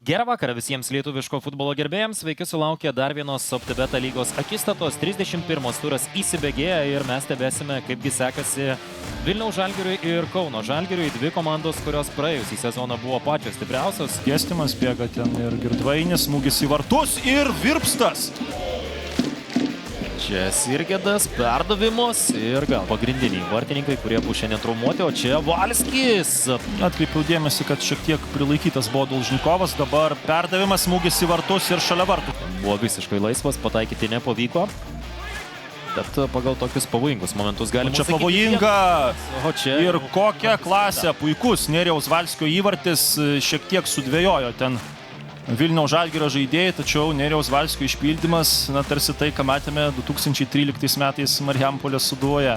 Gerą vakarą visiems lietuviško futbolo gerbėjams. Sveiki sulaukę dar vienos OptiBet lygos akistatos. 31 turas įsibėgėja ir mes stebėsime, kaipgi sekasi Vilniaus Žalgiriui ir Kauno Žalgiriui. Dvi komandos, kurios praėjusį sezoną buvo pačios stipriausios. Gestimas bėga ten ir Girdvainis, smūgis į vartus ir Virpstas. Čia Sirgedas, perdavimas ir gal pagrindiniai vartininkai, kurie bus šiandien traumuoti, o čia Valskis. Atkreipiau dėmesį, kad šiek tiek prilaikytas buvo Dolžnikovas, dabar perdavimas, smūgis į vartus ir šalia vartų. Buvo visiškai laisvas, pataikyti nepavyko. Bet pagal tokius pavojingus momentus galima čia sakyti, pavojinga. O čia Ir kokia klasė, puikus Nerijaus Valskio įvartis, šiek tiek sudvejojo ten Vilniaus Žalgirio žaidėjai, tačiau Nerijaus Valskio išpildymas, tarsi tai, ką matėme 2013 metais Marijampolės Sūduvoje.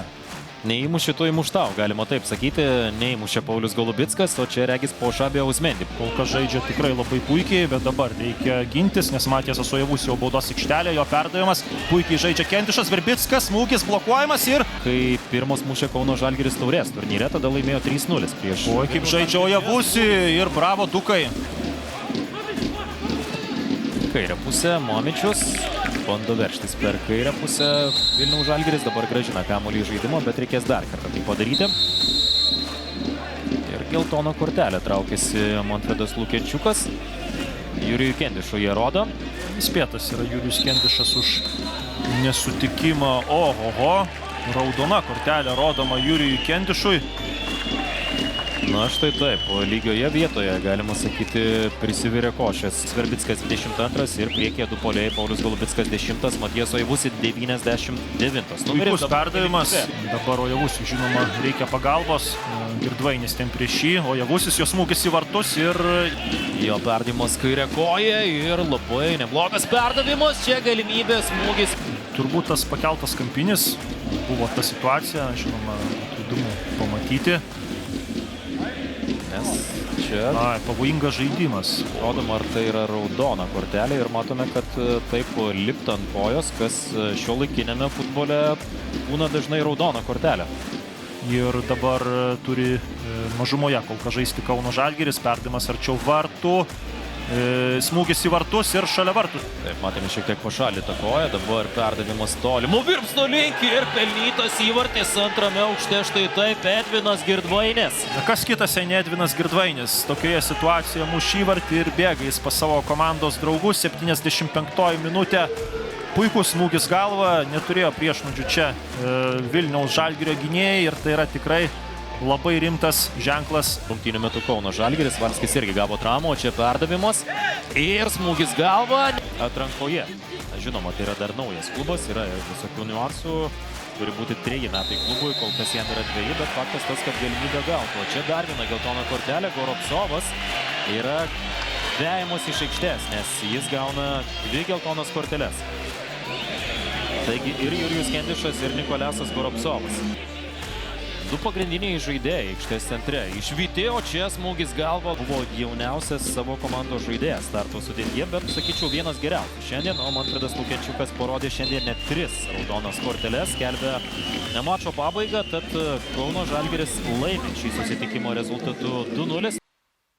Neįmušė to įmuštau, galima taip sakyti, neįmušė Paulius Golubickas, o čia regis po Šabė Uzmendį. Kol kas žaidžia tikrai labai puikiai, bet dabar reikia gintis, nes Matijas Asojevus jau baudos aikštelė, jo perdavimas, puikiai žaidžia Kentišas, Verbickas, smūgis blokuojamas ir... Kai pirmos mušė Kauno Žalgiris taurės turnyre, tada laimėjo 3-0 prieš... Oi, kaip žaidžia Ojevusi ir bravo Dukai. Kairę pusę, Momičius bando verštis per kairę pusę. Vilniaus Žalgiris dabar grąžina kamuolį į žaidimą, bet reikės dar kartą tai padaryti. Ir geltoną kortelę traukėsi Manfredas Lukečiukas. Jurijui Kendišui jie rodo. Įspėtas yra Jurijus Kendišas už nesutikimą. Ohoho, raudona kortelė rodoma Jurijui Kendišui. Na štai taip, lygioje vietoje, galima sakyti, prisivirė košės. Verbickas 22 ir priekyje du puolėjai, Paulius Golubickas 10, Matijas Ojevusi 99. Puikus perdavimas, dabar Ojevusi, žinoma, reikia pagalbos, Girdvainis ten prieš jį, Ojevusis, jo smūgis į vartus ir... Jo perdavimas kairė koja ir labai neblogas perdavimas, čia galimybė smūgis. Turbūt tas pakeltas kampinis buvo ta situacija, žinoma, įdomu pamatyti. Čia pavojingas žaidimas. Rodoma, ar tai yra raudona kortelė ir matome, kad taip lipta ant kojos, kas šiuolaikinėme futbole būna dažnai raudona kortelė. Ir dabar turi mažumoje kol kas žaisti Kauno Žalgiris, perdavimas arčiau vartų, smūgis į vartus ir šalia vartų. Taip, matėme šiek tiek pašalytą koją, dabar perdavimas tolimų Virpsto link ir pelnytas įvartis antrame aukšte, štai taip Edvinas Girdvainis. Kas kitas, ne Edvinas Girdvainis, tokioje situacijoje muš įvartį ir bėga jis pas savo komandos draugus, 75 minutė, puikus smūgis galva, neturėjo priešnuodžių čia Vilniaus Žalgirio gynėjai ir tai yra tikrai labai rimtas ženklas. Rungtynių metu Kauno Žalgiris, Valskis irgi gavo traumą, o čia perdavimas ir smūgis galva atrankoje. Žinoma, tai yra dar naujas klubas, yra visokių niuansų, turi būti 3 metai klubui, kol kas jam yra 2, bet faktas tas, kad galimybė gauti. O čia dar viena geltona kortelė, Goropsovas yra vejamos iš aikštės, nes jis gauna 2 geltonas korteles. Taigi ir Jurijus Kendišas ir Nikolesas Goropsovas. Du pagrindiniai žaidėjai aikštės centre. Išvyti, o čia smūgis galva buvo jauniausias savo komandos žaidėjas starto sudėtyje, bet sakyčiau vienas geriausių šiandien, o Manfredas Lukečiukas parodė šiandien net 3 raudonas korteles, skelbia nemačo pabaigą, tad Kauno Žalgiris laimi šį susitikimo rezultatu 2-0.